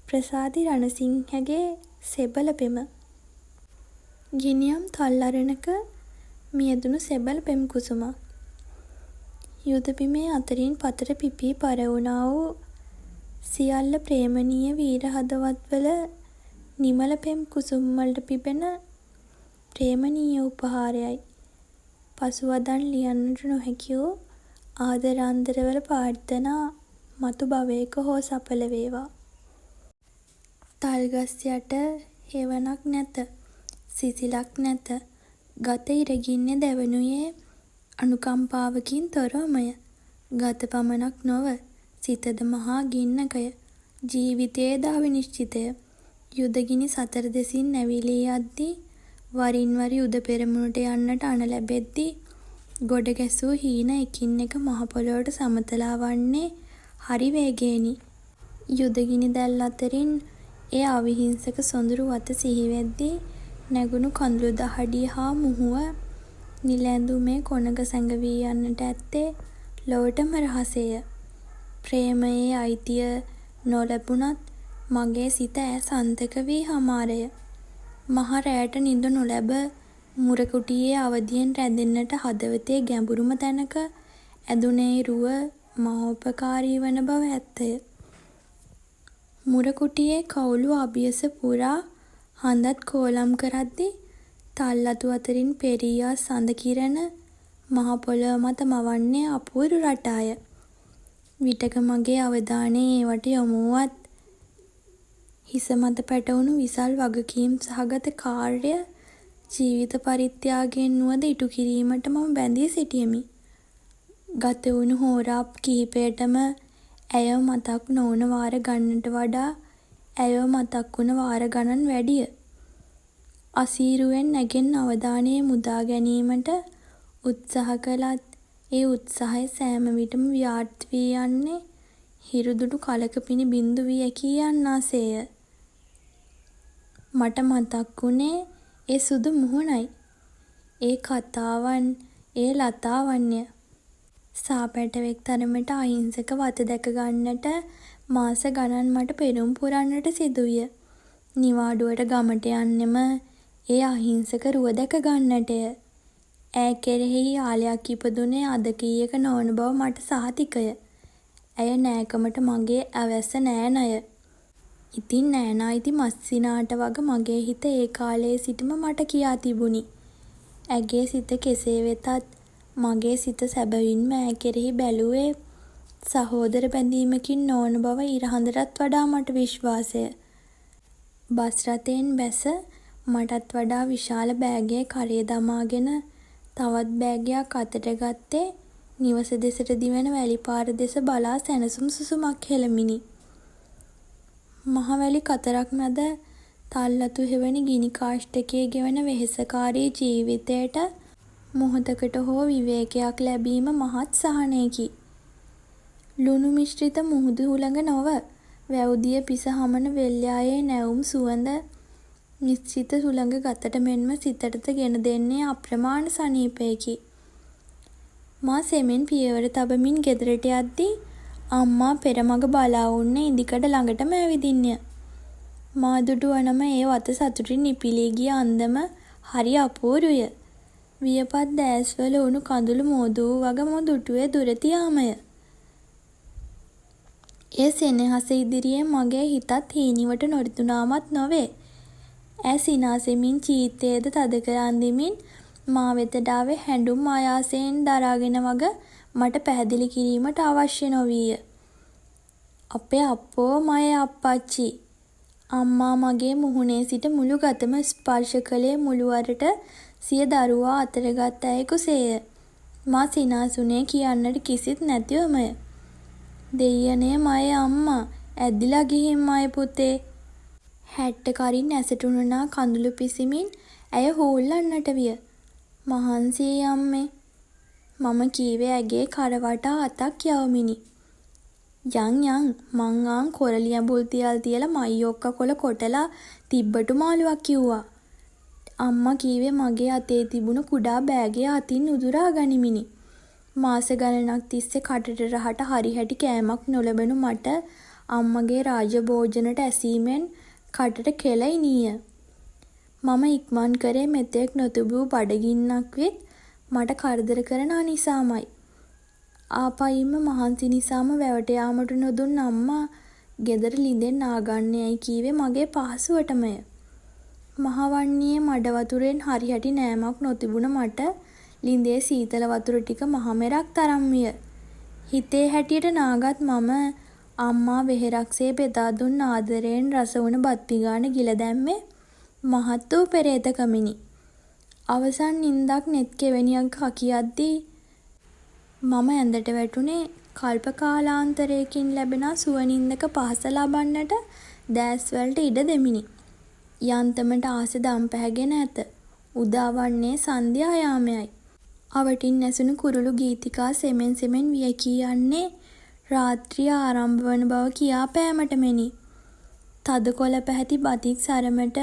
ප්‍රසාදි රණසිංහගේ සෙබළ පෙම. ගිනියම් තල් අරණක මියැදුණු සෙබළ පෙම් කුසුමක්. යුද බිමේ අතරින් පතර පිපී පරවුණා වූ සියල්ල ප්‍රේමනීය වීර හදවත්වල නිමල පෙම් කුසුම් වලට පිබෙන ප්‍රේමනීය උපහාරයයි. පසුවදන් ලියන්නට නොහැකි වූ ආදරාන්තරවල ප්‍රාර්ථනා මතු භවයක හෝ සඵල වේවා. තල්ගස් යට හෙවණක් නැත, සිසිලක් නැත. ගත ඉරගින්නේ දැවනුයේ අනුකම්පාවකින් තොරවමය. ගත පමණක් නොව සිතද මහා ගින්නකය. ජීවිතයේද අවිනිශ්චිතය. යුදගිනි සතර දෙසින් නැවිලී යද්දී වරින් වර යුද පෙරමුණට යන්නට අණ ලැබෙද්දී ගොඩ ගැසූ හීන එකින් එක මහ පොළොවට සමතලා වන්නේ හරි වේගයෙනි. යුදගිනි දැල් අතරින් ඒ අවිහිංසක සොඳුරු වත සිහිවෙද්දී නැගුණු කඳුළු දහඩිය හා මුහුව නිල ඇඳුමේ කොනක සැඟවී යන්නට ඇත්තේ ලොවටම රහසය. ප්‍රේමයේ අයිතිය නොලැබුණත් මගේ සිත ඈ සන්තක වී හමාරය. මහ රැයට නිද නොලැබ මුරකුටියේ අවදියෙන් රැඳෙන්නට හදවතේ ගැඹුරුම තැනක ඇදුනේ රුව මහෝපකාරී වන බව ඇත්තය. මුරකුටියේ කවුළු අභියස පුරා හඳත් කෝලම් කරද්දී තල් අතු අතරින් පෙරියා සඳ කිරණ මහ පොළොව මත මවන්නේ අපූරු රටාය. විටක මගේ අවධානය ඒවට යොමු වුවත් හිස මත පැටවුණු විසල් වගකීම් සහගත කාර්ය ජීවිත පරිත්‍යාගයෙන් වුවද ඉටු කිරීමට මම බැඳී සිටියෙමි. ගත වුණු හෝරා කිහිපයටම ඇයව මතක් නොවුන වාර ගණනට වඩා ඇයව මතක් වුණ වාර ගණන් වැඩිය. අසීරුවෙන් නැගෙන් අවධානය මුදා ගැනීමට උත්සාහ කළත් ඒ උත්සාහය සෑම විටම ව්‍යාර්ථ වී යන්නේ හිරුදුටු කලක පිණි බින්දු වී ඇකී යන්නාසේය. මට මතක් වුණේ ඒ සුදු මුහුණයි. ඒ කතාවන්, ඒ ලතාවන්ය. සාපැටවෙක් තරමට අහිංසක වත දැක ගන්නට මාස ගණන් මට පෙරම් පුරන්නට සිදුවිය. නිවාඩුවට ගමට යන්නෙම ඒ අහිංසක රුව දැක ගන්නටය. ඈ කෙරෙහි යාලයක් ඉපදුනේ අද කීයක නොවන බව මට සහතිකය. ඇය නෑකමට මගේ ඇවැස්ස නෑනය. ඉතින් නෑනා ඉති මස්සිනාට වග මගේ හිත ඒ කාලයේ සිටම මට කියා තිබුණි. ඇගේ සිත කෙසේ වෙතත් මගේ සිත සැබවින්ම ඈ කෙරෙහි බැලුවේ සහෝදර බැඳීමකින් නොවන බව ඉරහඳටත් වඩා මට විශ්වාසය. බස් රථයෙන් බැස මටත් වඩා විශාල බෑගයක් කරේ දමාගෙන තවත් බෑගයක් අතට ගත්තේ නිවස දෙසට දිවෙන වැලි පාර දෙස බලා සැනසුම් සුසුමක් හෙළමිනි. මහවැලි කතරක් මැද තල් අතු හෙවණි ගිනි කාෂ්ඨකයේ ගෙවන වෙහෙසකාරී ජීවිතයට මොහොතකට හෝ විවේකයක් ලැබීම මහත් සහනයකි. ලුණු මිශ්‍රිත මුහුදු හුළඟ නොව වැව්දිය පිස හමන වෙල්යායේ නැවුම් සුවඳ නිශ්චිත සුළඟ ගතට මෙන්ම සිතටද ගෙන දෙන්නේ අප්‍රමාණ සනීපයකි. මා සෙමෙන් පියවර තබමින් ගෙදරට යද්දී අම්මා පෙරමග බලා උන්නේ ඉදිකඩ ළඟටම ඇවිදින්ය. මා දුටුවනම ඒ වත සතුටින් නිපිලී ගිය අන්දම හරි අපූරුය. වියපත් දෑස්වල උණු කඳුළු මෝදූ වග මෝ දුටුවේ දුරති යාමය. ඒ සෙනෙහස ඉදිරියේ මගේ හිතත් හීනිවට නොරිතුනාමත් නොවේ. ඈ සිනාසෙමින් චීත්තයේද තද කර අඳිමින් මා වෙතට ආවේ හැඬුම් ආයාසයෙන් දරාගෙන වග මට පැහැදිලි කිරීමට අවශ්‍ය නොවිය. අපේ අප්පෝ මයේ අප්පච්චි. අම්මා මගේ මුහුණේ සිට මුළු ගතම ස්පර්ශ කළේ මුළුවරට සිය දරුවා අතර ගත් අයෙකුසේය. මා සිනාසුනේ කියන්නට කිසිත් නැතිවමය. දෙයියනේ මයේ අම්මා ඇද්දිලා ගිහින් මයේ පුතේ. හැට්ට කරින් ඇසටුණනා කඳුළු පිසිමින් ඇය හූල්ලන්නට විය. මහන්සියි අම්මේ. මම කීවේ ඇගේ කරවටා අතක් යවමිනි. යන් මං ආන් කොරළි ඇඹුල් තියල් තියලා මයියොක්ක කොළ කොටලා තිබ්බටු මාළුවක් කිව්වා. අම්මා කීවේ මගේ අතේ තිබුණු කුඩා බෑගය අතින් උදුරා ගනිමිනි. මාස ගණනක් තිස්සේ කටට රහට හරි හැටි කෑමක් නොලැබෙනු මට අම්මගේ රාජභෝජනට ඇසීමෙන් කටට කෙලයිනීය. මම ඉක්මන් කරේ මෙතෙක් නොතිබූ බඩගින්නක් විත් මට කරදර කරන නිසාමයි. ආපයින්ම මහන්සි නිසාම වැවට යාමට නොදුන් අම්මා ගෙදර ළිඳෙන් නාගන්නයයි කීවේ මගේ පහසුවටමය. මහවන්නියේ මඩ වතුරෙන් හරිහැටි නෑමක් නොතිබුණ මට ළිඳේ සීතල වතුර ටික මහමෙරක් තරම් විය. හිතේ හැටියට නාගත් මම අම්මා වෙහෙරක්සේ බෙදා දුන් ආදරයෙන් රස වුණ බත් පිඟාන ගිල දැම්මේ මහත් වූ පෙරේතකමිනි. අවසන් නින්දක් නෙත් කෙවැනියක් හකියද්දී මම ඇඳට වැටුනේ කල්ප කාලාන්තරයකින් ලැබෙන සුවනින්දක පහස ලබන්නට දෑස්වලට ඉඩ දෙමිනි. යන්තමට ආස දම් පැහැගෙන ඇත. උදා වන්නේ සන්ධ්‍යා යාමයයි. අවටින් ඇසුණු කුරුළු ගීතිකා සෙමෙන් සෙමෙන් වියකී යන්නේ රාත්‍රිය ආරම්භ වන බව කියා පෑමටමෙනි. තද කොළ පැහැති බතික් සරමට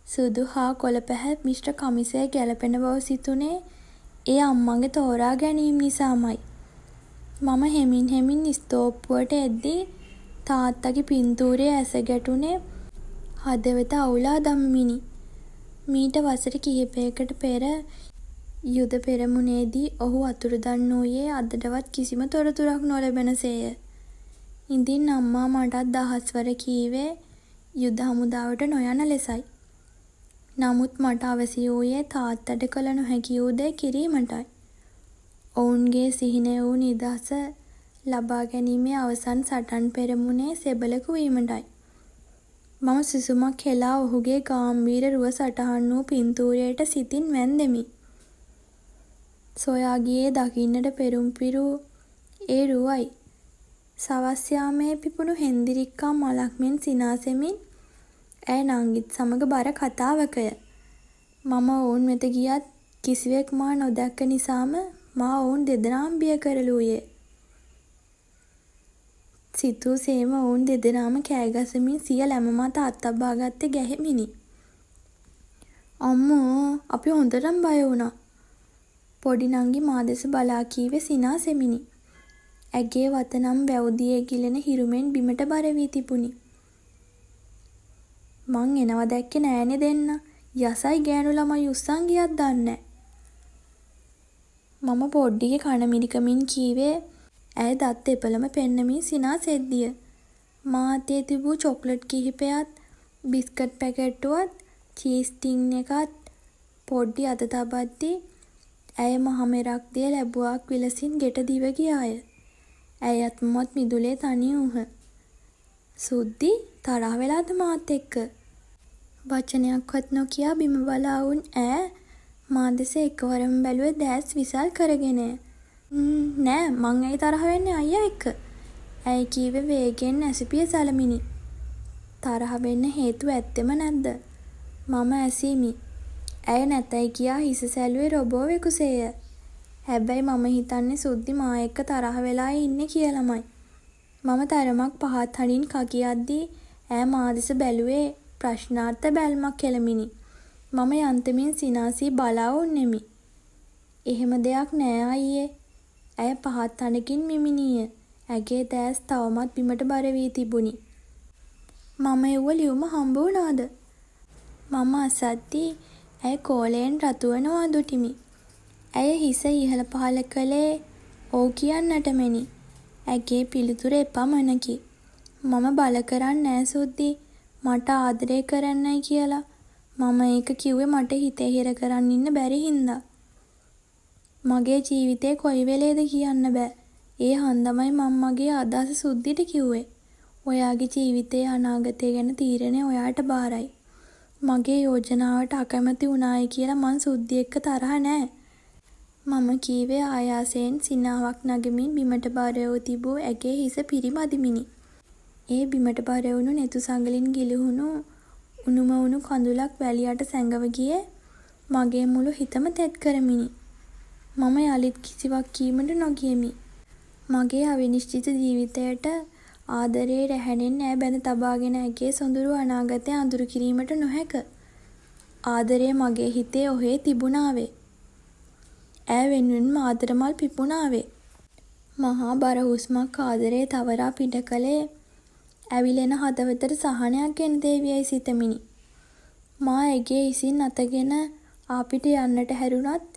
සුදු හා කොළ පැහැ මිශ්‍ර කමිසය ගැලපෙන බව සිතුනේ ඒ අම්මගේ තෝරා ගැනීම නිසාමයි. මම හෙමින් ස්තෝප්පුවට එද්දී තාත්තගේ පින්තූරයේ ඇස ගැටුනේ හදවත අවුලා දමමිනි. මීට වසර කිහිපයකට පෙර යුද පෙරමුණේදී ඔහු අතුරුදන් වූයේ අදටවත් කිසිම තොරතුරක් නොලැබෙනසේය. ඉඳින් අම්මා මටත් දහස්වර කීවේ යුද හමුදාවට නොයන ලෙසයි. නමුත් මට අවසි වූයේ තාත්තට කළ නොහැකි වූ දේ කිරීමටයි. ඔවුන්ගේ සිහිනය වූ නිදහස ලබා ගැනීමේ අවසන් සටන් පෙරමුණේ සෙබළෙකු වීමටයි. මම සුසුමක් හෙලා ඔහුගේ ගාම්භීර රුව සටහන් වූ පින්තූරයට සිතින් වැන්දෙමි. සොයා ගියේ දකින්නට පෙරුම් පිරූ ඒ රුවයි. සවස් යාමේ පිපුණු හෙන්දිරික්කා මලක් මෙන් සිනාසෙමින් ඇය නංගිත් සමග බර කතාවකය. මම ඔවුන් වෙත ගියත් කිසිවෙක් මා නොදැක්ක නිසාම මා ඔවුන් දෙදෙනාම බිය කරලූයේ. සිතූ සේම ඔවුන් දෙදෙනාම කෑගසමින් සිය ලැම මත අත්තබා ගත්තේ ගැහෙමිනි. අම්මෝ අපි හොඳටම බය වුණා. පොඩි නංගි මා දෙස බලා කීවේ සිනාසෙමිනි. ඇගේ වතනම් වැව්දියේ ගිලෙන හිරුමෙන් බිමට බර වී තිබුණි. මං එනවා දැක්කේ නෑනේ දෙන්න. යසයි ගෑනු ළමයි උස්සන් ගියත් දන්නේ නෑ. මම පොඩ්ඩිගේ කන මිරිකමින් කීවේ ඇය දත් එපළම පෙන්නමින් සිනාසෙද්දිය. මා අතේ තිබූ චොක්ලට් කිහිපයත් බිස්කට් පැකට්ටුවත් චීස් ටින් එකත් පොඩ්ඩි අත තබද්දී ඇය මහමෙරක් දිය ලැබුවක් විලසින් ගෙට දිව ගියාය. ඇයත් මමත් මිදුලේ තනි වූහ. සුද්දි තරහ වෙලාද මාත් එක්ක? වචනයක්වත් නොකියා බිම බලා වුන් ඈ මා දෙස එකවරම බැලුවේ දැස් විසල් කරගෙන. නෑ මං ඇයි තරහ වෙන්නේ අයියා එක්ක? ඇයි කීවේ වේගෙන් ඇසිපිය සලමිනි. තරහ වෙන්න හේතුව ඇත්තෙම නැද්ද? මම ඇසීමි. ඇය නැතයි කියා හිස සැලුවේ රොබෝවෙකුසේය. හැබැයි මම හිතන්නේ සුද්දි මා එක්ක තරහ වෙලා ඉන්නේ කියලාමයි. මම තරමක් පහත් හඬින් කකියද්දී ඈ මා දෙස බැලුවේ ප්‍රශ්නාර්ථ බැල්මක් කෙලමිනි. මම යන්තමින් සිනාසී බලා උන්නෙමි. එහෙම දෙයක් නෑ අයියේ. ඇය පහත් හඬකින් මිමිනීය. ඇගේ දැස් තවමත් බිමට බර වී තිබුණි. මම එව්ව ලියුම හම්බ වුණාද? මම අසද්දී ඇය කෝලයෙන් රතුවනවා දුටිමි. ඇය හිස ඉහළ පහළ කළේ ඔව් කියන්නට මෙනි. ඇගේ පිළිතුර එපමණකි. මම බල කරන්නේ නෑ සුද්දි. මට ආදරය කරන්නයි කියලා. මම ඒක කිව්වේ මට හිතේ හිර කරන් ඉන්න බැරි හින්දා. මගේ ජීවිතේ කොයි වෙලේද කියන්න බෑ. ඒ හන්දමයි මම මගේ අදහස සුද්දිට කිව්වේ. ඔයාගේ ජීවිතයේ අනාගතය ගැන තීරණය ඔයාට බාරයි. මගේ යෝජනාවට අකමැති වුණායි කියලා මං සුද්දි එක්ක තරහ නෑ. මම කීවේ ආයාසයෙන් සිනාවක් නගමින් බිමට බර වූ තිබූ ඇගේ හිස පිරිමදිමිනි. ඒ බිමට බර වුණු නෙතු සඟලින් ගිලිහුණු උණුම වුණු කඳුලක් වැලියට සැඟව ගියේ මගේ මුළු හිතම තෙත් කරමිනි. මම යලිත් කිසිවක් කීමට නොගියෙමි. මගේ අවිනිශ්චිත ජීවිතයට ආදරේ රැහැණෙන් ඈ බැඳ තබාගෙන ඇගේ සොඳුරු අනාගතය අඳුරු කිරීමට නොහැක. ආදරය මගේ හිතේ ඔහේ තිබුණාවේ. ඈ වෙනුවෙන්ම ආදරමල් පිපුණාවේ. මහා බර හුස්මක් ආදරේ තවරා පිට කළේ ඇවිලෙන හදවතට සහනයක් ගෙන දේවියයි සිතමිනි. මා ඇගේ ඉසින් අතගෙන ආපිට යන්නට හැරුණත්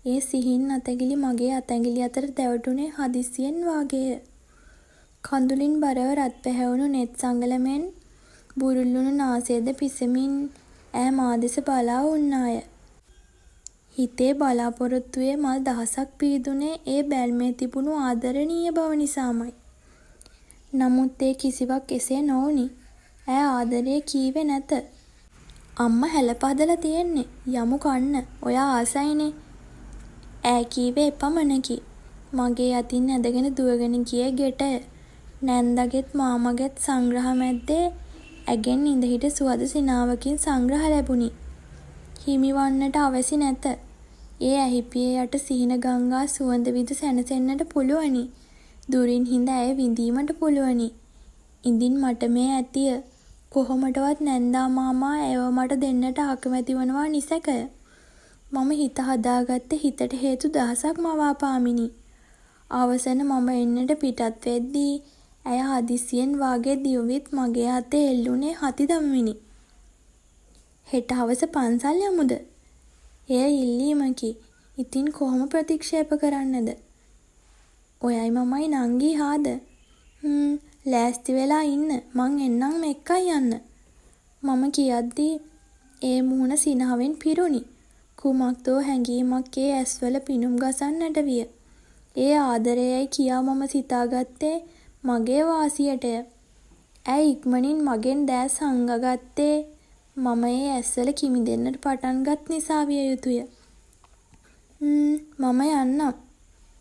ඒ සිහින් අතැගිලි මගේ අතැගිලි අතර දැවටුනේ හදිස්සියෙන් වාගේය. කඳුලින් බරව රත් පැහැවුණු නෙත් සඟලමෙන් බුරුල්ලුණු නාසයද පිසමින් ඈ මා දෙස බලා උන්නාය. හිතේ බලාපොරොත්තුවේ මල් දහසක් පීදුනේ ඒ බැල්මේ තිබුණු ආදරණීය බව නිසාමයි. නමුත් ඒ කිසිවක් එසේ නොවුනි. ඈ ආදරේ කීවේ නැත. අම්මා හැලප හදලා තියෙන්නේ. යමු කන්න. ඔයා ආසයිනේ. ඈ කීවේ එපමණකි. මගේ අතින් ඇදගෙන දුවගෙන ගියේ ගෙටය. නැන්දගෙත් මාමගෙත් සංග්‍රහ මැද්දේ ඇගෙන් ඉඳහිට සුවඳ සිනාවකින් සංග්‍රහ ලැබුණි. හිමිවන්නට අවැසි නැත. ඒ ඇහිපිය යට සිහින ගංගා සුවඳ විඳ සැනසෙන්නට පුළුවනි. දුරින් හිඳ ඇය විඳීමට පුළුවනි. ඉඳින් මට මේ ඇතිය. කොහොමටවත් නැන්දා මාමා ඇයව මට දෙන්නට අකමැති වනවා නිසැකය. මම හිත හදාගත්තේ හිතට හේතු දහසක් මවා පාමිනි. අවසන මම එන්නට පිටත් වෙද්දී ඇය හදිසියෙන් වාගේ දිව්විත් මගේ අතේ එල්ලුනේ හති දමමිනි. හෙට හවස පන්සල් යමුද? එය ඉල්ලීමකි. ඉතින් කොහොම ප්‍රතික්ෂේප කරන්නද? ඔයයි මමයි නංගි හාද? ලෑස්ති වෙලා ඉන්න. මං එන්නම් එක්කයි යන්න. මම කියද්දී ඒ මුහුණ සිනහවෙන් පිරුණි. කුමක්දෝ හැඟීමක් ඒ ඇස්වල පිනුම් ගසන්නට විය. ඒ ආදරයයි කියා මම සිතාගත්තේ මගේ වාසියටය. ඇය ඉක්මනින් මගෙන් දෑස් හංගගත්තේ මම ඒ ඇස්වල කිමිදෙන්නට පටන්ගත් නිසා විය යුතුය. මම යන්නම්.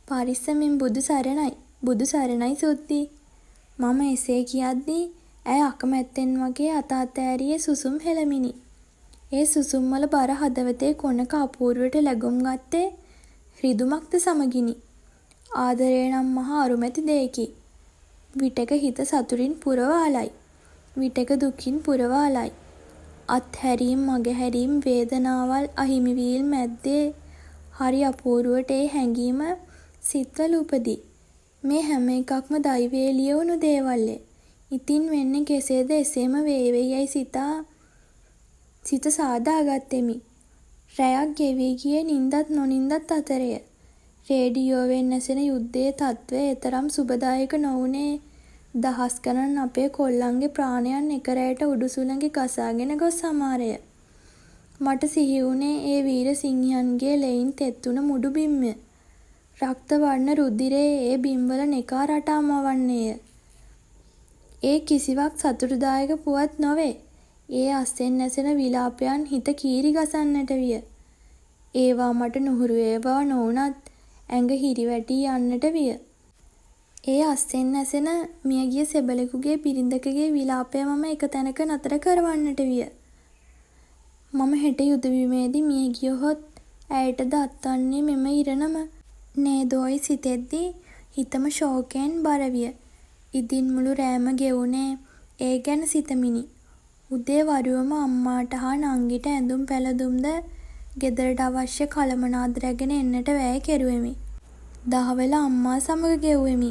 පරිස්සමින් බුදු සරණයි. බුදු සරණයි සුද්දී. මම එසේ කියද්දී ඇය අකමැත්තෙන් වගේ අත අතෑරියේ සුසුම් හෙළමිනි. ඒ සුසුම්වල බර හදවතේ කොනක අපූර්වට ලැබුම් ගත්තේ රිදුමක්ද සමගිනි. ආදරය නම් මහා අරුමැති දෙයකි. විටක හිත සතුටින් පුරවාලයි. විටක දුකින් පුරවාලයි. අත්හැරීම් මගහැරීම් වේදනාවල් අහිමිවීල් මැද්දේ හරි අපූරුවට ඒ හැඟීම සිත්වල උපදී. මේ හැම එකක්ම දෛවයේ ලියවුණු දේවල්ය. ඉතින් වෙන්නේ කෙසේද එසේම වේවෙයි සිත සාදාගත්තෙමි. රැයක් ගෙවී ගියේ නින්දත් නොනින්දත් අතරය. රේඩියෝවෙන් ඇසෙන යුද්ධයේ තත්ත්වය එතරම් සුබදායක නොවුනේ දහස් ගණන් අපේ කොල්ලන්ගේ ප්‍රාණයන් එක රැයට උඩුසුළඟි ගසාගෙන ගොස් සමාරය. මට සිහි වුණේ ඒ වීර සිංහයන්ගේ ලෙයින් තෙත්තුන මුඩු බිම්ය. රක්ත වර්ණ රුධිරයේ ඒ බිම්වල නෙකා රටා මවන්නේය. ඒ කිසිවක් සතුටුදායක පුවත් නොවේ. ඒ අස්සෙන් නැසෙන විලාපයන් හිත කීරි ගසන්නට විය. ඒවා මට නුහුරු ඒවා නොවුනත් ඇඟ හිරිවැටී යන්නට විය. ඒ අස්සෙන් නැසෙන මියගිය සෙබළෙකුගේ බිරිඳකගේ විලාපය මම එක තැනක නතර කරවන්නට විය. මම හෙට යුදවීමේදී මිය ගියහොත් ඇයටද අත්වන්නේ මෙම ඉරණම නේදෝයි සිතෙද්දී හිතම ශෝකයෙන් බර විය. ඉදින් මුළු රෑම ගෙවුනේ ඒ ගැන සිතමිනි. උදේ වරුවම අම්මාට හා නංගිට ඇඳුම් පැළඳුම්ද ගෙදරට අවශ්‍ය කළමනාද රැගෙන එන්නට වැය කෙරුවෙමි. දහවල අම්මා සමග ගෙව්වෙමි.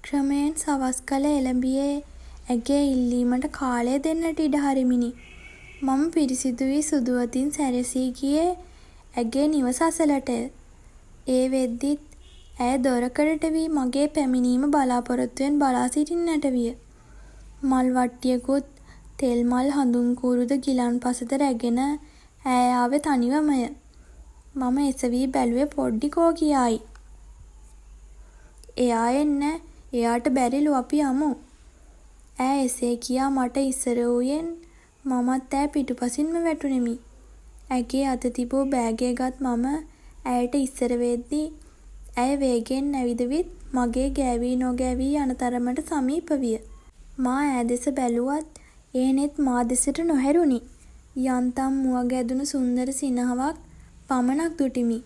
ක්‍රමයෙන් සවස් කල එළඹියේ ඇගේ ඉල්ලීමට කාලය දෙන්නට ඉඩ හරිමිනි. මම පිරිසිදු වී සුදුවතින් සැරසී ගියේ ඇගේ නිවස අසලටය. ඒ වෙද්දිත් ඇය දොරකඩට වී මගේ පැමිණීම බලාපොරොත්තුවෙන් බලා සිටින්නට විය. මල් වට්ටියකුත් තෙල් මල් හඳුන් කූරුද ගිලන් පසද රැගෙන ඈ ආවේ තනිවමය. මම එසවී බැලුවේ පොඩ්ඩි කෝ කියායි. එයා එන්නේ. එයාට බැරිලු අපි යමු. ඈ එසේ කියා මට ඉස්සර වූයෙන් මමත් ඈ පිටුපසින්ම වැටුණෙමි. ඇගේ අත තිබූ බෑගය ගත් මම ඇයට ඉස්සර වෙද්දී ඇය වේගෙන් නැවිද විත් මගේ ගෑවී නොගෑවී යන තරමට සමීප විය. මා ඈ දෙස බැලුවත් ඒ නෙත් මා දෙසට නොහැරුණි. යන්තම් මුවග ඇදුණු සුන්දර සිනහවක් පමණක් දුටිමි.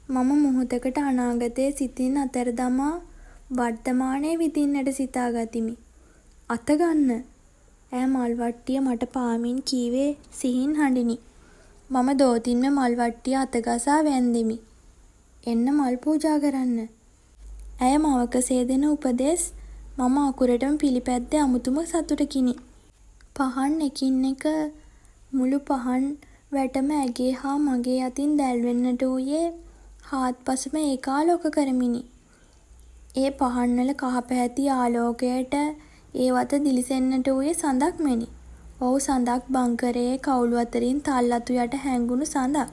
මම මොහොතකට අනාගතයේ සිතින් අතර දමා වර්තමානයේ විඳින්නට සිතා ගතිමි. අත ගන්න. ඈ මල් වට්ටිය මට පාමින් කීවේ සිහින් හඬිනි. මම දෝතින්ම මල් වට්ටිය අතගසා වැන්දෙමි. එන්න මල් පූජා කරන්න. ඇය මවක සේදෙන උපදෙස් මම අකුරටම පිළිපැද්දේ අමුතුම සතුටකිනි. පහන් එකින් එක මුළු පහන් වැටම ඇගේ හා මගේ අතින් දැල්වෙන්නට වූයේ හාත්පසම ඒකාලෝක කරමිනි. ඒ පහන්වල කහ පැහැති ආලෝකයට ඒ වත දිලිසෙන්නට වූයේ සඳක් මෙනි. ඔව් සඳක් බංකරයේ කවුළු අතරින් තල් අතු යට හැංගුණු සඳක්.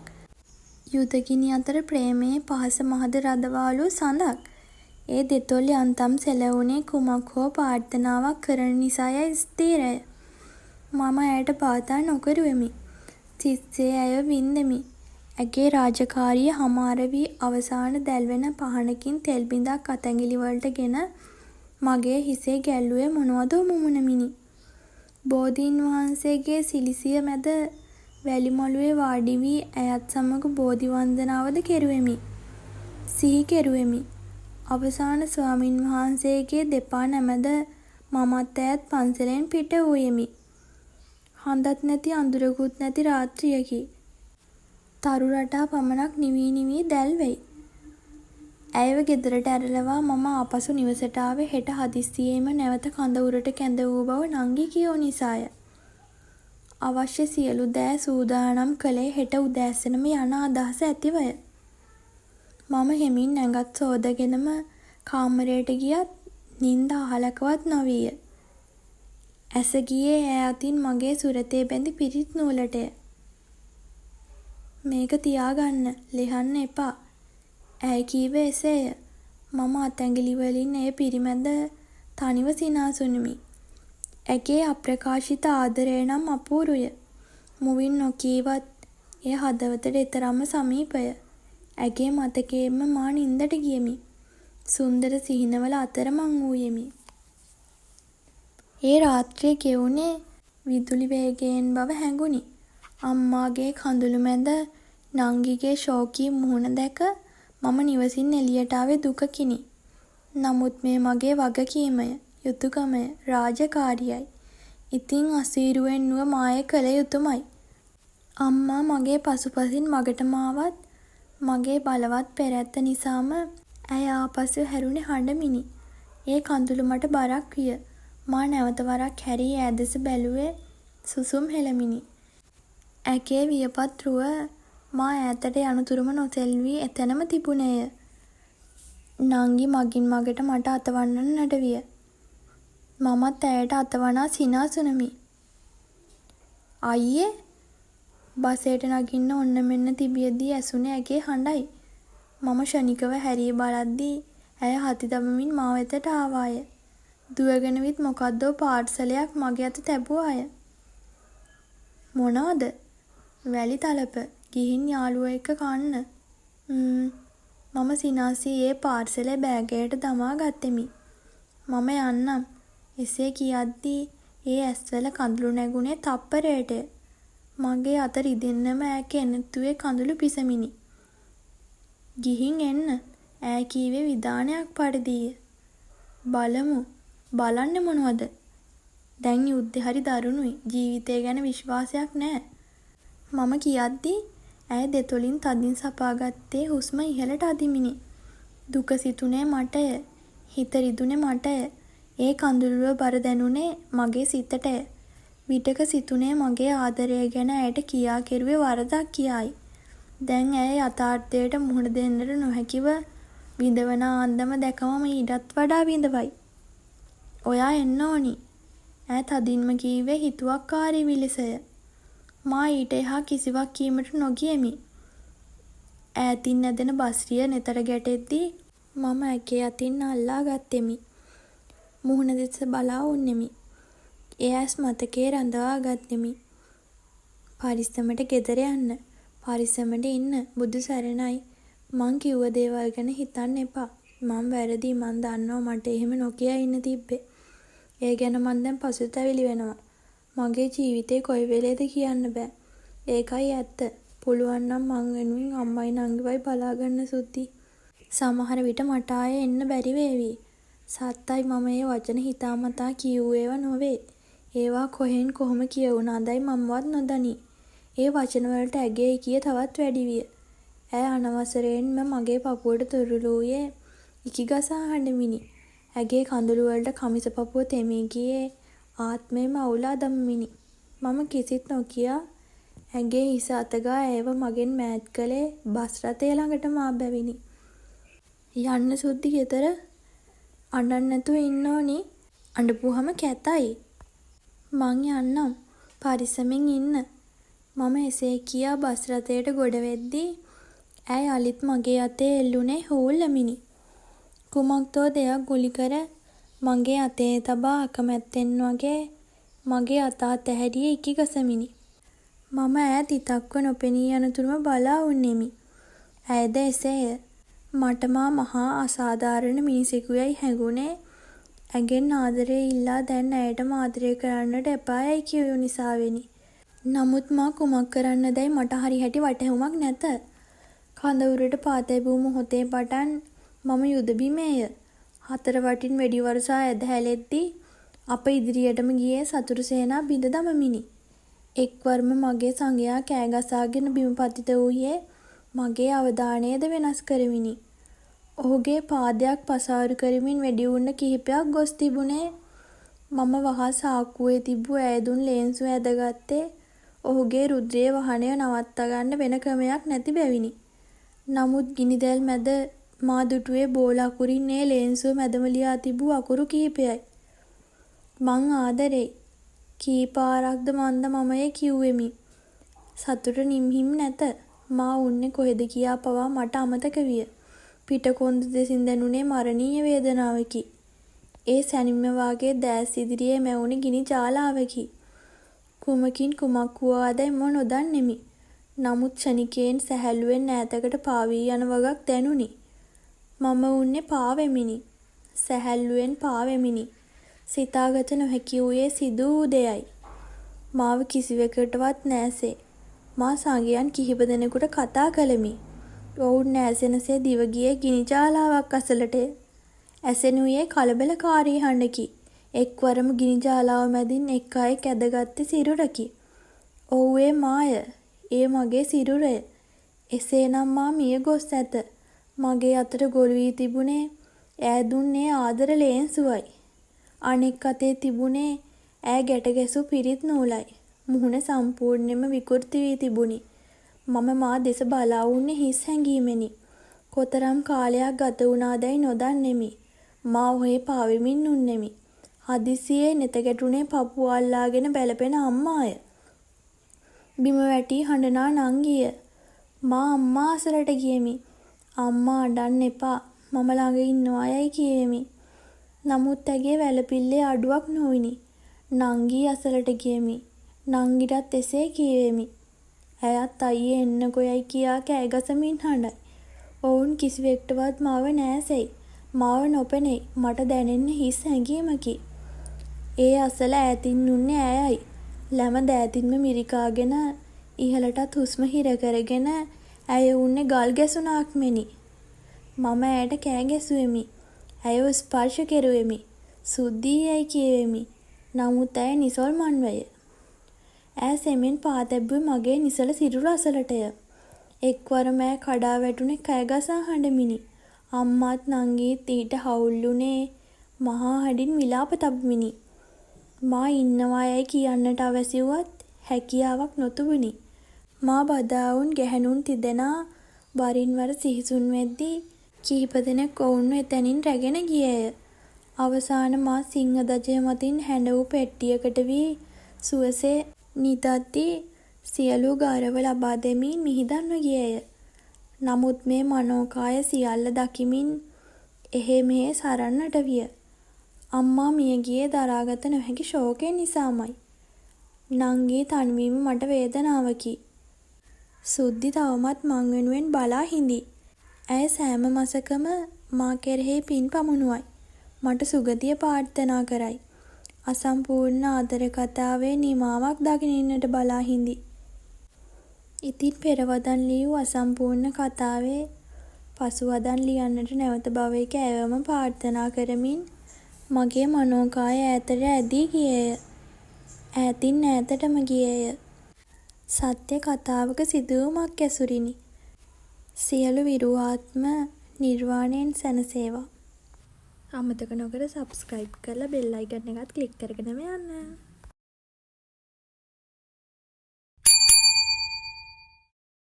යුදගිනි අතර ප්‍රේමයේ පහස මහද රඳවාලූ සඳක්. ඒ දෙතොල් යන්තම් සැලවුණේ කුමක් හෝ ප්‍රාර්ථනාවක් කරන නිසායයි ස්ථිරය. මම ඇයට බාධා නොකරුවෙමි. සිත්සේ ඇයව වින්දෙමි. ඇගේ රාජකාරිය හමාර වී අවසාන දැල්වෙන පහනකින් තෙල් බිඳක් අතැඟිලි වලට ගෙන මගේ හිසේ ගැල්ලුවේ මොනවදෝ මුමුණමිනි. බෝධීන් වහන්සේගේ සිලිසිය මැද වැලි මළුවේ වාඩි වී ඇයත් සමග බෝධි වන්දනාවද කෙරුවෙමි. සිහි කෙරුවෙමි. අවසාන ස්වාමින් වහන්සේගේ දෙපා නැමැද මමත් ඇයත් පන්සලෙන් පිට වූයෙමි. හඳත් නැති අඳුරකුත් නැති රාත්‍රියකි. තරු රටා පමණක් නිවී නිවී දැල්වෙයි. ඇයව ගෙදරට ඇරලවා මම ආපසු නිවසට ආවේ හෙට හදිස්සියේම නැවත කඳ උරට කැඳ වූ බව නංගි කියූ නිසාය. අවශ්‍ය සියලු දෑ සූදානම් කළේ හෙට උදෑසනම යන අදහස ඇතිවය. මම හෙමින් ඇඟත් සෝදගෙනම කාමරයට ගියත් නින්ද අහලකවත් නොවිය. ඇස ගියේ ඈ අතින් මගේ සුරතේ බැඳි පිරිත් නූලටය. මේක තියාගන්න, ලිහන්න එපා. ඇය කීවේ එසේය. මම අතැඟිලි වලින් එය පිරිමැද තනිව සිනාසුනිමි. ඇගේ අප්‍රකාශිත ආදරය නම් අපූරුය. මුවින් නොකීවත් එය හදවතට එතරම්ම සමීපය. ඇගේ මතකයෙන්ම මා නින්දට ගියෙමි. සුන්දර සිහිනවල අතරමං වූයෙමි. ඒ රාත්‍රිය ගෙවුනේ විදුලි වේගයෙන් බව හැඟුනි. අම්මාගේ කඳුළු මැද නංගිගේ ශෝකී මුහුණ දැක මම නිවසින් එළියට ආවේ දුකකිනි. නමුත් මේ මගේ වගකීමය, යුතුයකමය, රාජකාරියයි. ඉතින් අසීරුවෙන් නුව මාය කළ යුතුමයි. අම්මා මගේ පසුපසින් මගටම ආවත් මගේ බලවත් පෙරැත්ත නිසාම ඇය ආපසු හැරුණේ හඬමිනි. ඒ කඳුළු මට බරක් විය. මා නැවත වරක් හැරී ඈ දෙස බැලුවේ සුසුම් හෙළමිනි. ඇගේ වියපත් රුව මා ඈතට යනුතුරුම නොසෙල්වී එතැනම තිබුණේය. නංගි මගින් මගට මට අතවන්නන්නට විය. මමත් ඇයට අතවනා සිනාසුනමි. අයියේ බසයට නගින්න ඔන්න මෙන්න තිබියදී ඇසුනේ ඇගේ හඬයි. මම ෂණිකව හැරී බලද්දී ඇය හති දමමින් මා වෙතට ආවාය. දුවගෙන විත් මොකද්දෝ පාර්සලයක් මගේ අත තැබුවාය. මොනවද? වැලි තලප. ගිහින් යාළුවෝ එක්ක කන්න. මම සිනාසී ඒ පාර්සලේ බෑගයට දමා ගත්තෙමි. මම යන්නම්. එසේ කියද්දී ඒ ඇස්වල කඳුළු නැගුණේ තප්පරයටය. මගේ අත රිදෙන්නම ඈ කෙනෙත්තුවේ කඳුළු පිසමිනි. ගිහින් එන්න. ඈ කීවේ විධානයක් පරිදිය. බලමු. බලන්න මොනවද? දැන් යුද්ධේ හරි දරුණුයි. ජීවිතය ගැන විශ්වාසයක් නැහැ. මම කියද්දී ඇය දෙතොලින් තදින් සපාගත්තේ හුස්ම ඉහළට අදිමිනි. දුක සිතුනේ මටය. හිත රිදුනේ මටය. ඒ කඳුළුව බර දැනුනේ මගේ සිතටය. විටක සිතුනේ මගේ ආදරය ගැන ඇයට කියා කෙරුවේ වරදක් කියායි. දැන් ඇය යථාර්ථයට මුහුණ දෙන්නට නොහැකිව විඳවන ආන්දම දැකම ඊටත් වඩා විඳවයි. ඔයා එන්න ඕනි. ඈ තදින්ම කීවේ හිතුවක්කාරී විලසය. මා ඊට එහා කිසිවක් කීමට නොගියෙමි. ඈතින් නැදෙන බස්රිය නෙතර ගැටෙද්දී මම ඇගේ අතින් අල්ලා ගත්තෙමි. මුහුණ දෙස බලා උන්නෙමි. ඒ ඇස් මතකයේ රඳවා ගත්තෙමි. පරිස්සමට ගෙදර යන්න. පරිස්සමට ඉන්න. බුදු සරණයි. මං කිව්ව දේවල් ගැන හිතන්න එපා. මං වැරදි. මං දන්නවා මට එහෙම නොකිය ඉන්න තිබ්බේ. ඒ ගැන මං දැන් පසුතැවිලි වෙනවා. මගේ ජීවිතේ කොයි වෙලේද කියන්න බෑ. ඒකයි ඇත්ත. පුළුවන් නම් මං වෙනුවෙන් අම්මයි නංගිවයි බලාගන්න සුද්ධි. සමහර විට මට ආයේ එන්න බැරි වේවි. සත්තයි මම මේ වචන හිතාමතා කියූ ඒවා නොවේ. ඒවා කොහෙන් කොහොම කියවුණාදයි මමවත් නොදනි. ඒ වචන වලට ඇගේ ඉකිය තවත් වැඩි විය. ඇය අනවසරයෙන්ම මගේ පපුවට තුරුළු වූයේ ඉකිගසා හඬමිනි. ඇගේ කඳුළු වලට කමිස පපුව තෙමී ගියේ ආත්මේම අවුලා දමමිනි. මම කිසිත් නොකිය ඇගේ හිස අතගා ඇයව මගෙන් මෑත් කළේ බස් රථය ළඟටම ආ බැවිනි. යන්න සුද්දි ගෙදර අඬන් නැතුව ඉන්න ඕනි. අඬපුවහම කැතයි. මං යන්නම්. පරිස්සමෙන් ඉන්න. මම එසේ කියා බස් රථයට ගොඩ වෙද්දී ඇය යලිත් මගේ අතේ එල්ලුනේ හූල්ලමිනි. කුමක්දෝ දෙයක් ගුලි කර මගේ අතේ තබා අකමැත්තෙන් වගේ මගේ අත අතහැරියේ ඉකිගසමිනි. මම ඈ තිතක්ව නොපෙනී යනතුරුම බලා උන්නෙමි. ඇයද එසේය. මට මා මහා අසාධාරණ මිනිසෙකුයයි හැඟුණේ ඇගෙන් ආදරය ඉල්ලා දැන් ඇයටම ආදරය කරන්නට එපායයි කියූ නිසාවෙනි. නමුත් මා කුමක් කරන්නදැයි මට හරි හැටි වටහුමක් නැත. කඳවුරට පා තැබූ මොහොතේ පටන් මම යුද බිමේය. හතර වටින් වෙඩි වරුසා ඇද හැලෙද්දී අප ඉදිරියටම ගියේ සතුරු සේනා බිඳ දමමිනි. එක්වරම මගේ සඟයා කෑ ගසාගෙන බිම පතිත වූයේ මගේ අවධානයද වෙනස් කරමිනි. ඔහුගේ පාදයක් පසාරු කරමින් වෙඩි උණ්ඩ කිහිපයක් ගොස් තිබුණේ. මම වහා සාක්කුවේ තිබූ ඇය දුන් ලේන්සු ඇදගත්තේ ඔහුගේ රුධිරයේ වහනය නවත්තා ගන්න වෙන ක්‍රමයක් නැති බැවිනි. නමුත් ගිනිදැල් මැද මා දුටුවේ බෝල අකුරින් ඒ ලේන්සුව මැදම ලියා තිබූ අකුරු කිහිපයයි. මං ආදරෙයි. කීපාරක්ද මන්ද මම එය කිව්වෙමි. සතුට නිම්හිම් නැත. මා උන්නේ කොහෙද කියා පවා මට අමතක විය. පිටකොන්ද දෙසින් දැනුනේ මරණීය වේදනාවකි. ඒ සැනින්ම වාගේ දෑස් ඉදිරියේ මැවුණේ ගිනි ජාලාවකි. කුමකින් කුමක් වුවාදැයි මම නොදන්නෙමි. නමුත් ක්ෂණිකයෙන් සැහැල්ලුවෙන් ඈතකට පාවී යන වගක් දැනුනි. මම උන්නේ පාවෙමිනි. සැහැල්ලුවෙන් පාවෙමිනි. සිතාගත නොහැකි වූයේ සිදු වූ දෙයයි. මාව කිසිවෙකටවත් නෑසේ. මා සඟයන් කිහිප දෙනෙකුට කතා කළෙමි. ඔවුන් නෑසෙනසේ දිව ගියේ ගිනි ජාලාවක් අසලටය. ඇසෙනුයේ කලබලකාරී හඬකි. එක්වරම ගිනි ජාලාව මැදින් එක් අයෙක් ඇදගත්තේ සිරුරකි. ඔව් ඒ මාය. ඒ මගේ සිරුරය. එසේනම් මා මිය ගොස් ඇත. මගේ අතට ගොළු වී තිබුණේ ඈ දුන්නේ ආදර ලේන්සුවයි. අනෙක් අතේ තිබුණේ ඈ ගැට ගැසූ පිරිත් නූලයි. මුහුණ සම්පූර්ණයෙන්ම විකෘති වී තිබුණි. මම මා දෙස බලා උන්නේ හිස් හැඟීමෙනි. කොතරම් කාලයක් ගත වුණාදැයි නොදන්නෙමි. මා ඔහේ පාවෙමින් උන්නෙමි. හදිසියේ නෙත ගැටුනේ පපුව අල්ලාගෙන බැලපෙන අම්මාය. බිම වැටී හඬනා නංගිය. මා අම්මා අසලට ගියෙමි. අම්මා අඬන්න එපා. මම ළඟ ඉන්නවා යයි කියෙමි. නමුත් ඇගේ වැළපිල්ලේ අඩුවක් නොවිනි. නංගී අසලට ගියෙමි. නංගිටත් එසේ කියෙමි. ඇයත් අයියේ එන්නකෝ යයි කියා කෑ ගසමින් හඬයි. ඔවුන් කිසිවෙක්ටවත් මාව නෑසෙයි. මාව නොපෙනෙයි. මට දැනෙන්නේ හිස් හැඟීමකි. ඒ අසල ඈතින් උන්නේ ඇයයි. ලැම දෑතින්ම මිරිකාගෙන ඉහළටත් හුස්ම හිර කරගෙන ඇය උන්නේ ගල් ගැසුණාක් මෙනි. මම ඇයට කෑ ගැසුවෙමි. ඇයව ස්පර්ශ කෙරුවෙමි. සුද්දී යයි කියෙවෙමි. නමුත් ඇය නිසල්මන්වය. ඈ සෙමෙන් පා තැබුවේ මගේ නිසල සිරුර අසලටය. එක්වරම ඈ කඩා වැටුනේ කෑ ගසා හඬමිනි. අම්මාත් නංගීත් ඊට හවුල්ුනේ මහා හඬින් විලාප තබමිනි. මා ඉන්නවා යයි කියන්නට අවැසි වුවත් හැකියාවක් නොතිබුණි. මා බදාවුන් ගැහැණුන් තිදෙනා වරින් වර සිහිසුන් වෙද්දී කිහිප දෙනෙක් ඔවුන්ව එතැනින් රැගෙන ගියේය. අවසාන මා සිංහ දජය මතින් හැඬ වූ පෙට්ටියකට වී සුවසේ නිදද්දී සියලු ගෞරව ලබා දෙමින් මිහිදන්ව ගියේය. නමුත් මේ මනෝකාය සියල්ල දකිමින් එහෙ මෙහෙ සරන්නට විය. අම්මා මිය ගියේ දරාගත නොහැකි ශෝකය නිසාමයි. නංගී තනිවීම මට වේදනාවකි. සුද්දි තවමත් මං වෙනුවෙන් බලා හිඳි. ඇය සෑම මසකම මා කෙරෙහි පින් පමුණුවයි. මට සුගතිය ප්‍රාර්ථනා කරයි. අසම්පූර්ණ ආදර කතාවේ නිමාවක් දකින්නට බලා හිඳි. ඉතින් පෙරවදන් ලියූ අසම්පූර්ණ කතාවේ පසුවදන් ලියන්නට නැවත භවයක ඇයවම ප්‍රාර්ථනා කරමින් මගේ මනෝකාය ඈතට ඇදී ගියේය. ඈතින් ඈතටම ගියේය. සත්‍ය කතාවක සිදුවීමක් ඇසුරිනි. සියලු විරුවාත්ම නිර්වාණයෙන් සැනසේවා. අමතක නොකර සබ්ස්ක්‍රයිබ් කරලා බෙල් අයිකන් එකත් ක්ලික් කරගෙනම යන්න.